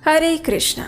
हरे कृष्णा।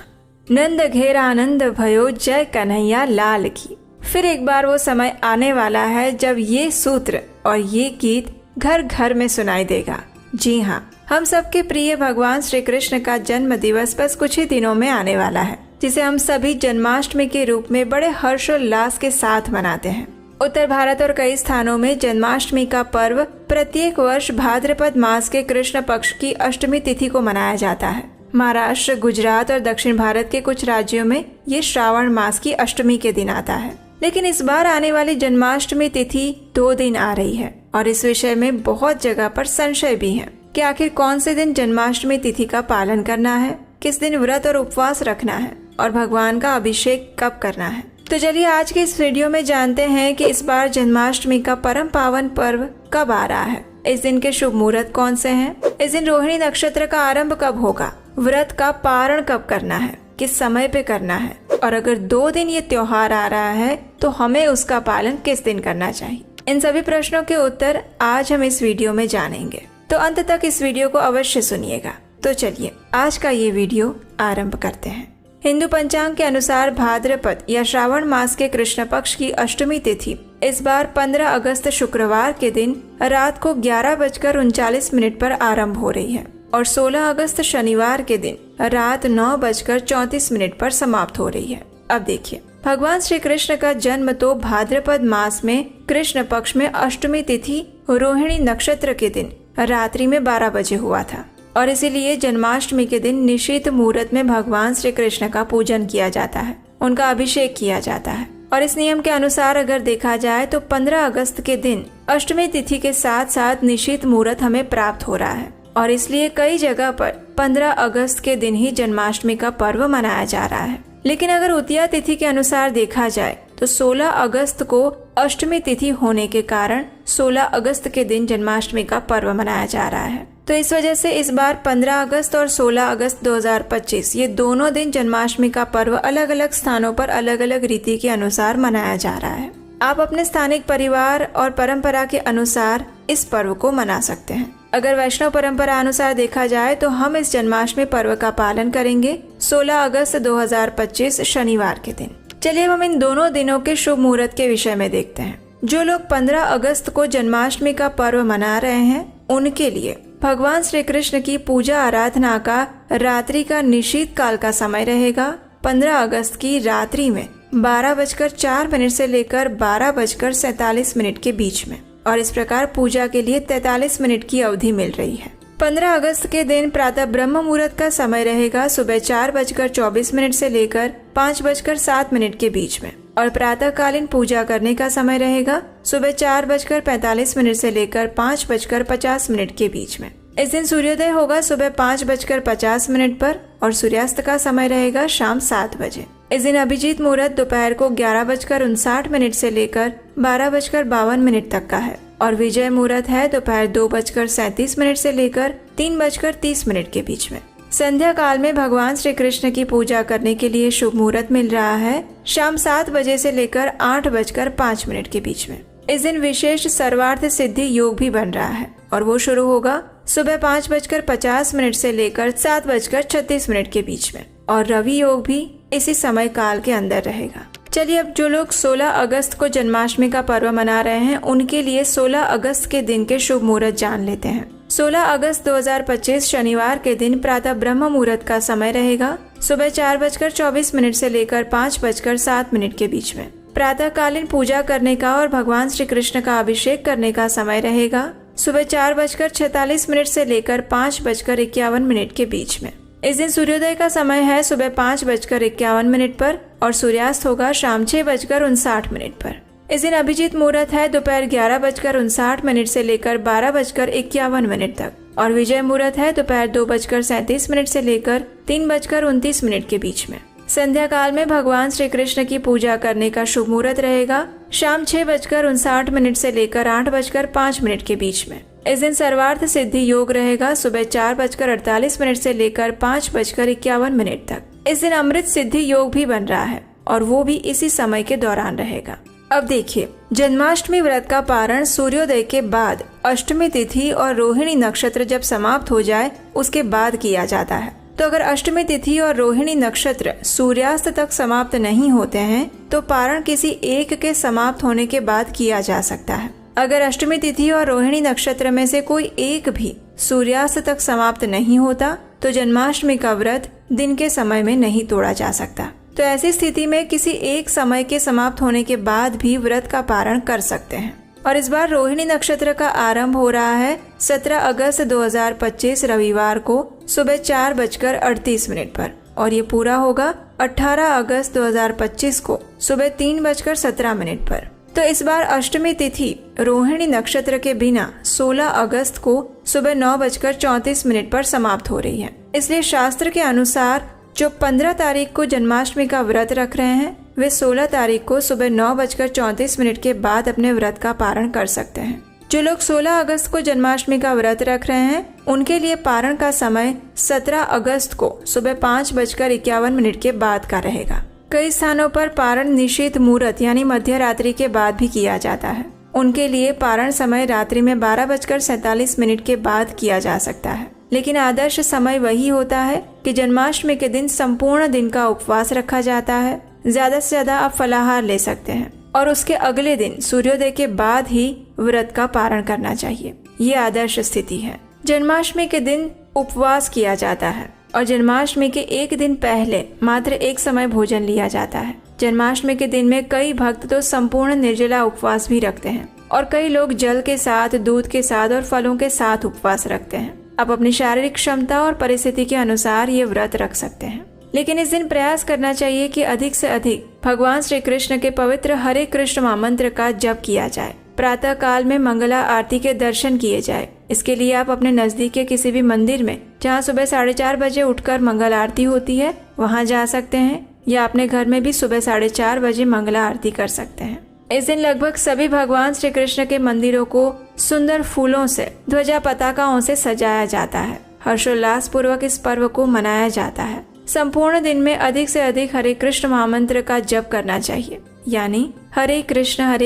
नंद घेर आनंद भयो, जय कन्हैया लाल की। फिर एक बार वो समय आने वाला है जब ये सूत्र और ये गीत घर घर में सुनाई देगा। जी हाँ, हम सबके प्रिय भगवान श्री कृष्ण का जन्म दिवस बस कुछ ही दिनों में आने वाला है, जिसे हम सभी जन्माष्टमी के रूप में बड़े हर्षोल्लास के साथ मनाते हैं। उत्तर भारत और कई स्थानों में जन्माष्टमी का पर्व प्रत्येक वर्ष भाद्रपद मास के कृष्ण पक्ष की अष्टमी तिथि को मनाया जाता है। महाराष्ट्र, गुजरात और दक्षिण भारत के कुछ राज्यों में ये श्रावण मास की अष्टमी के दिन आता है। लेकिन इस बार आने वाली जन्माष्टमी तिथि 2 दिन आ रही है और इस विषय में बहुत जगह पर संशय भी है कि आखिर कौन से दिन जन्माष्टमी तिथि का पालन करना है, किस दिन व्रत और उपवास रखना है और भगवान का अभिषेक कब करना है। तो चलिए आज के इस वीडियो में जानते हैं कि इस बार जन्माष्टमी का परम पावन पर्व कब आ रहा है, इस दिन के शुभ मुहूर्त कौन से हैं, इस दिन रोहिणी नक्षत्र का आरंभ कब होगा, व्रत का पारण कब करना है, किस समय पे करना है और अगर 2 दिन ये त्योहार आ रहा है तो हमें उसका पालन किस दिन करना चाहिए। इन सभी प्रश्नों के उत्तर आज हम इस वीडियो में जानेंगे, तो अंत तक इस वीडियो को अवश्य सुनिएगा। तो चलिए आज का ये वीडियो आरंभ करते हैं। हिंदू पंचांग के अनुसार भाद्रपद या श्रावण मास के कृष्ण पक्ष की अष्टमी तिथि इस बार 15 अगस्त शुक्रवार के दिन रात को 11:39 पर आरंभ हो रही है और 16 अगस्त शनिवार के दिन रात 9:34 पर समाप्त हो रही है। अब देखिए, भगवान श्री कृष्ण का जन्म तो भाद्रपद मास में कृष्ण पक्ष में अष्टमी तिथि रोहिणी नक्षत्र के दिन रात्रि में 12 बजे हुआ था और इसीलिए जन्माष्टमी के दिन निश्चित मुहूर्त में भगवान श्री कृष्ण का पूजन किया जाता है, उनका अभिषेक किया जाता है। और इस नियम के अनुसार अगर देखा जाए तो 15 अगस्त के दिन अष्टमी तिथि के साथ साथ निश्चित मुहूर्त हमें प्राप्त हो रहा है और इसलिए कई जगह पर 15 अगस्त के दिन ही जन्माष्टमी का पर्व मनाया जा रहा है। लेकिन अगर उतिया तिथि के अनुसार देखा जाए तो 16 अगस्त को अष्टमी तिथि होने के कारण 16 अगस्त के दिन जन्माष्टमी का पर्व मनाया जा रहा है। तो इस वजह से इस बार 15 अगस्त और 16 अगस्त 2025 ये दोनों दिन जन्माष्टमी का पर्व अलग अलग स्थानों पर अलग अलग रीति के अनुसार मनाया जा रहा है। आप अपने स्थानिक परिवार और परंपरा के अनुसार इस पर्व को मना सकते हैं। अगर वैष्णव परंपरा अनुसार देखा जाए तो हम इस जन्माष्टमी पर्व का पालन करेंगे 16 अगस्त 2025 शनिवार के दिन। चलिए हम इन दोनों दिनों के शुभ मुहूर्त के विषय में देखते हैं। जो लोग 15 अगस्त को जन्माष्टमी का पर्व मना रहे हैं उनके लिए भगवान श्री कृष्ण की पूजा आराधना का रात्रि का निशीत काल का समय रहेगा 15 अगस्त की रात्रि में 12:04 से लेकर 12:47 के बीच में और इस प्रकार पूजा के लिए 43 मिनट की अवधि मिल रही है। 15 अगस्त के दिन प्रातः ब्रह्म मुहूर्त का समय रहेगा सुबह 4:24 से लेकर 5:07 के बीच में और प्रातःकालीन पूजा करने का समय रहेगा सुबह 4:45 से लेकर 5:50 के बीच में। इस दिन सूर्योदय होगा सुबह 5:50 पर और सूर्यास्त का समय रहेगा शाम 7 बजे। इस दिन अभिजीत मुहूर्त दोपहर को 11:59 से लेकर 12:52 तक का है और विजय मुहूर्त है दोपहर 2:37 से लेकर 3:30 के बीच में। संध्या काल में भगवान श्री कृष्ण की पूजा करने के लिए शुभ मुहूर्त मिल रहा है शाम 7 बजे से लेकर 8:05 के बीच में। इस दिन विशेष सर्वार्थ सिद्धि योग भी बन रहा है और वो शुरू होगा सुबह 5:50 से लेकर 7:36 के बीच में और रवि योग भी इसी समय काल के अंदर रहेगा। चलिए अब जो लोग 16 अगस्त को जन्माष्टमी का पर्व मना रहे हैं उनके लिए 16 अगस्त के दिन के शुभ मुहूर्त जान लेते हैं। 16 अगस्त 2025 शनिवार के दिन प्रातः ब्रह्म मुहूर्त का समय रहेगा सुबह 4:24 से लेकर 5:07 के बीच में। प्रातःकालीन पूजा करने का और भगवान श्री कृष्ण का अभिषेक करने का समय रहेगा सुबह 4:46 से लेकर 5:51 के बीच में। इस दिन सूर्योदय का समय है सुबह 5:51 पर और सूर्यास्त होगा शाम 6:59 पर। इस दिन अभिजीत मुहूर्त है दोपहर 11:59 से लेकर 12:51 तक और विजय मुहूर्त है दोपहर 2:37 से लेकर 3:29 के बीच में। संध्या काल में भगवान श्री कृष्ण की पूजा करने का शुभ मुहूर्त रहेगा शाम 6:59 से लेकर 8:05 के बीच में। इस दिन सर्वार्थ सिद्धि योग रहेगा सुबह 4:48 से लेकर 5:51 तक। इस दिन अमृत सिद्धि योग भी बन रहा है और वो भी इसी समय के दौरान रहेगा। अब देखिए, जन्माष्टमी व्रत का पारण सूर्योदय के बाद अष्टमी तिथि और रोहिणी नक्षत्र जब समाप्त हो जाए उसके बाद किया जाता है। तो अगर अष्टमी तिथि और रोहिणी नक्षत्र सूर्यास्त तक समाप्त नहीं होते हैं तो पारण किसी एक के समाप्त होने के बाद किया जा सकता है। अगर अष्टमी तिथि और रोहिणी नक्षत्र में से कोई एक भी सूर्यास्त तक समाप्त नहीं होता तो जन्माष्टमी का व्रत दिन के समय में नहीं तोड़ा जा सकता। तो ऐसी स्थिति में किसी एक समय के समाप्त होने के बाद भी व्रत का पारण कर सकते हैं। और इस बार रोहिणी नक्षत्र का आरंभ हो रहा है 17 अगस्त 2025 रविवार को सुबह 4:38 पर और ये पूरा होगा 18 अगस्त 2025 को सुबह 3:17 पर। तो इस बार अष्टमी तिथि रोहिणी नक्षत्र के बिना 16 अगस्त को सुबह 9:34 पर समाप्त हो रही है। इसलिए शास्त्र के अनुसार जो 15 तारीख को जन्माष्टमी का व्रत रख रहे हैं वे 16 तारीख को सुबह 9:34 के बाद अपने व्रत का पारण कर सकते हैं। जो लोग 16 अगस्त को जन्माष्टमी का व्रत रख रहे हैं उनके लिए पारण का समय 17 अगस्त को सुबह 5:51 के बाद का रहेगा। कई स्थानों पर पारण निश्चित मुहूर्त यानी मध्य रात्रि के बाद भी किया जाता है। उनके लिए पारण समय रात्रि में 12:47 के बाद किया जा सकता है। लेकिन आदर्श समय वही होता है कि जन्माष्टमी के दिन संपूर्ण दिन का उपवास रखा जाता है। ज्यादा से ज्यादा आप फलाहार ले सकते हैं और उसके अगले दिन सूर्योदय के बाद ही व्रत का पारण करना चाहिए। ये आदर्श स्थिति है। जन्माष्टमी के दिन उपवास किया जाता है और जन्माष्टमी के एक दिन पहले मात्र एक समय भोजन लिया जाता है। जन्माष्टमी के दिन में कई भक्त तो संपूर्ण निर्जला उपवास भी रखते हैं और कई लोग जल के साथ, दूध के साथ और फलों के साथ उपवास रखते हैं। आप अपनी शारीरिक क्षमता और परिस्थिति के अनुसार ये व्रत रख सकते हैं। लेकिन इस दिन प्रयास करना चाहिए कि अधिक से अधिक भगवान श्री कृष्ण के पवित्र हरे कृष्ण महामंत्र का जप किया जाए। प्रातः काल में मंगला आरती के दर्शन किए जाए। इसके लिए आप अपने नजदीक के किसी भी मंदिर में जहाँ सुबह 4:30 बजे उठकर मंगल आरती होती है वहाँ जा सकते हैं या अपने घर में भी सुबह 4:30 बजे मंगला आरती कर सकते हैं। इस दिन लगभग सभी भगवान श्री कृष्ण के मंदिरों को सुंदर फूलों से, ध्वजा पताकाओं से सजाया जाता है। हर्षोल्लास पूर्वक इस पर्व को मनाया जाता है। संपूर्ण दिन में अधिक से अधिक हरे कृष्ण महामंत्र का जप करना चाहिए, यानी हरे कृष्ण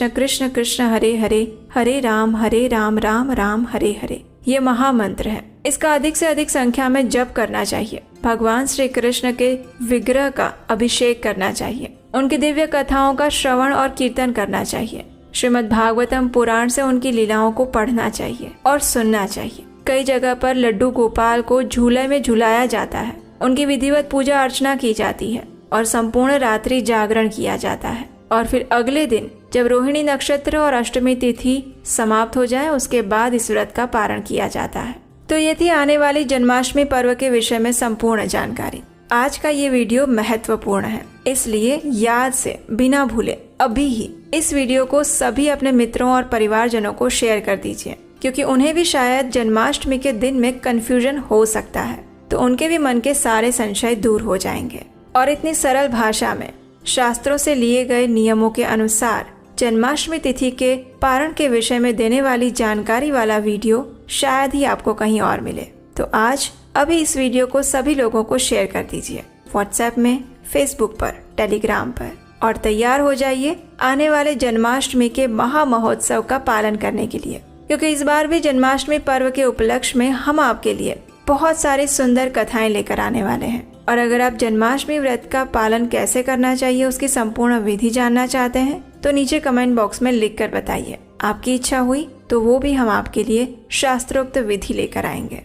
कृष्ण कृष्ण हरे हरे, हरे राम राम राम हरे हरे। ये महामंत्र है। इसका अधिक से अधिक संख्या में जप करना चाहिए। भगवान श्री कृष्ण के विग्रह का अभिषेक करना चाहिए। उनकी दिव्य कथाओं का श्रवण और कीर्तन करना चाहिए। श्रीमद् भागवतम पुराण से उनकी लीलाओं को पढ़ना चाहिए और सुनना चाहिए। कई जगह पर लड्डू गोपाल को झूले में झुलाया जाता है। उनकी विधिवत पूजा अर्चना की जाती है और संपूर्ण रात्रि जागरण किया जाता है। और फिर अगले दिन जब रोहिणी नक्षत्र और अष्टमी तिथि समाप्त हो जाए उसके बाद इस व्रत का पारण किया जाता है। तो ये थी आने वाली जन्माष्टमी पर्व के विषय में संपूर्ण जानकारी। आज का ये वीडियो महत्वपूर्ण है, इसलिए याद से बिना भूले अभी ही इस वीडियो को सभी अपने मित्रों और परिवारजनों को शेयर कर दीजिए, क्योंकि उन्हें भी शायद जन्माष्टमी के दिन में कंफ्यूजन हो सकता है, तो उनके भी मन के सारे संशय दूर हो जाएंगे। और इतनी सरल भाषा में शास्त्रों से लिए गए नियमों के अनुसार जन्माष्टमी तिथि के पारण के विषय में देने वाली जानकारी वाला वीडियो शायद ही आपको कहीं और मिले। तो आज अभी इस वीडियो को सभी लोगों को शेयर कर दीजिए, व्हाट्सएप में, फेसबुक पर, टेलीग्राम पर, और तैयार हो जाइए आने वाले जन्माष्टमी के महा महोत्सव का पालन करने के लिए, क्योंकि इस बार भी जन्माष्टमी पर्व के उपलक्ष्य में हम आपके लिए बहुत सारी सुंदर कथाएं लेकर आने वाले हैं। और अगर आप जन्माष्टमी व्रत का पालन कैसे करना चाहिए उसकी संपूर्ण विधि जानना चाहते हैं तो नीचे कमेंट बॉक्स में लिख कर बताइए। आपकी इच्छा हुई तो वो भी हम आपके लिए शास्त्रोक्त विधि लेकर आएंगे।